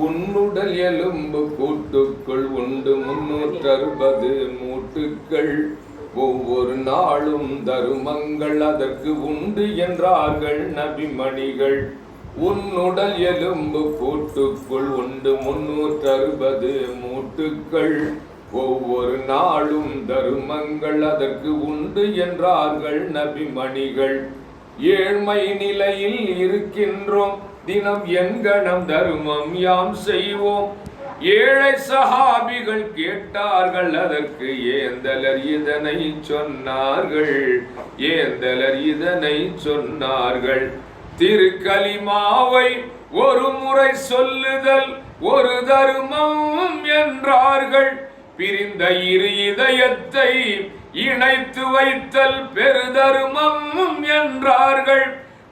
உன்னுடல் எலும்பு கூட்டுக்குள் உண்டு 360 மூட்டுக்கள். ஒவ்வொரு நாளும் தருமங்கள் அதற்கு உண்டு என்றார்கள் நபிமணிகள். உன்னுடல் எலும்பு கூட்டுக்குள் உண்டு 360 மூட்டுக்கள். ஒவ்வொரு நாளும் தருமங்கள் அதற்கு உண்டு என்றார்கள் நபிமணிகள். ஏழ்மை நிலையில் இருக்கின்றோம், தினம் எங்கனம் தருமம் யாம் செய்வோம். ஏழை சஹாபிகள் கேட்டார்கள், அதற்கு ஏந்தலர் இதனை சொன்னார்கள். ஏந்தலர் இதனை சொன்னார்கள். திருக்கலிமாவை ஒரு முறை சொல்லுதல் ஒரு தருமம் என்றார்கள். பிரிந்த இரு இதயத்தை இணைத்து வைத்தல் பெருதருமம் என்றார்கள்.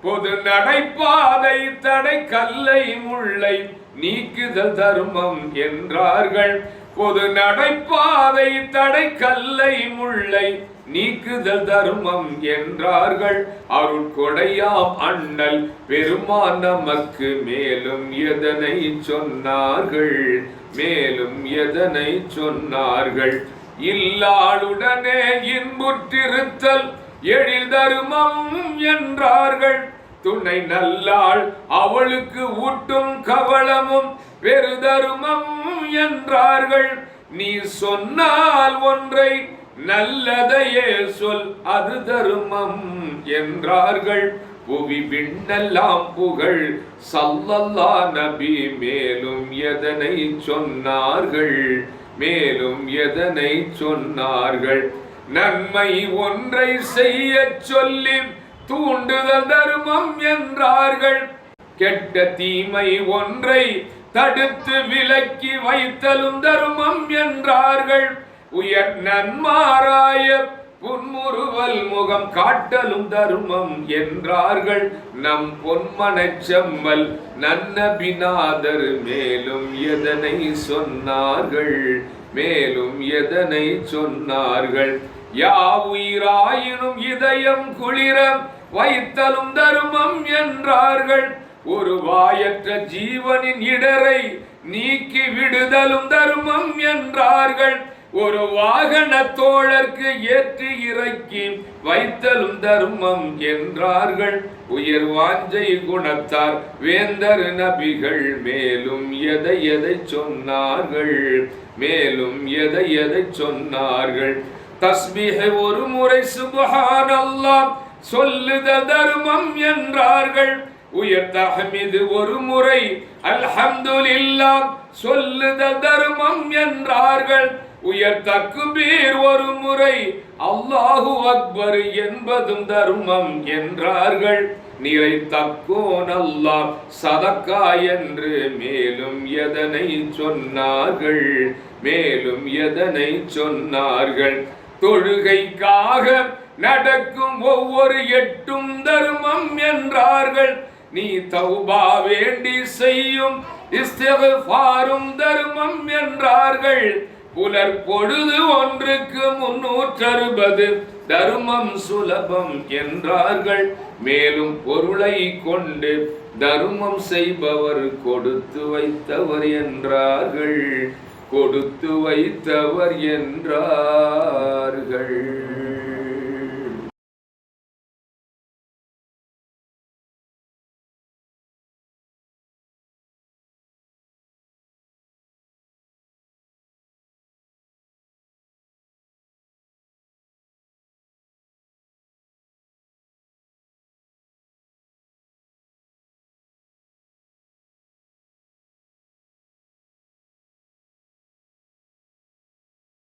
பொது நடைபாதை தடை கல்லை முல்லை நீக்குதல் தருமம் என்றார்கள். பொது நடைபாதை தடை கல்லை முல்லை நீக்குதல் தருமம் என்றார்கள். அருட்கொடையாம் அண்ணல் பெருமான் நமக்கு மேலும் எதனை சொன்னார்கள்? மேலும் எதனை சொன்னார்கள்? இல்லாளுடனே இன்புற்றிருத்தல் எழில் தருமம் என்றார்கள். துணை நல்லாள் அவளுக்கு ஊட்டும் கவளமும் பெருதருமம் என்றார்கள். நீ சொன்னால் ஒன்றை நல்லதையே சொல், அது தருமம் என்றார்கள். புவி விண்ணெல்லாம் புகழ் ஸல்லல்லாஹு நபி மேலும் எதனை சொன்னார்கள்? மேலும் எதனை சொன்னார்கள்? நன்மை ஒன்றை செய்ய சொல்லி தூண்டுதல் தருமம் என்றார்கள். கெட்ட தீமை ஒன்றை தடுத்து விலக்கி வைத்தலும் தருமம் என்றார்கள். உயர் நன்மாராய புன்முறுவல் முகம் காட்டலும் தருமம் என்றார்கள். நம் பொன்மனச் செம்மல் நன்னபிநாதர் மேலும் எதனை சொன்னார்கள்? மேலும் எதனை சொன்னார்கள்? யாவுயிராயினும் இதயம் குளிர வைத்தலும் தருமம் என்றார்கள். ஒரு வாயற்ற ஜீவனின் இடரை நீக்கி விடுதலும் தருமம் என்றார்கள். ஒரு வாகன தோழர்க்கு ஏற்றி இறக்கி வைத்தலும் தருமம் என்றார்கள். உயர் வாஞ்சை குணத்தார் வேந்தர் நபிகள் மேலும் எதை எதை சொன்னார்கள்? மேலும் எதை எதை சொன்னார்கள்? தஸ்பீஹ் ஒரு முறை சுப்ஹானல்லாஹ் சொல்லுதல் தருமம் என்றார்கள். உயர் தஹ்மீது ஒரு முறை அல்ஹம்துலில்லாஹ் சொல்லுதல் தருமம் என்றார்கள். உயர் தக்பீர் ஒரு முறை அல்லாஹு அக்பர் என்பதும் தருமம் என்றார்கள். நிறை தக்கோன் அல்லாஹ் சதக்கா என்று மேலும் எதனை சொன்னார்கள்? மேலும் எதனை சொன்னார்கள்? தொழுகைக்காக நடக்கும் ஒவ்வொரு எட்டும் தருமம் என்றார்கள். நீ தௌபா வேண்டி செய்யும் இஸ்திக்ஃபாரும் தருமம் என்றார்கள். புலர் பொழுது ஒன்றுக்கு 360 தருமம் சுலபம் என்றார்கள். மேலும் பொருளை கொண்டு தருமம் செய்பவர் கொடுத்து வைத்தவர் என்றார்கள். கொடுத்து வைத்தவர் என்றார்கள்.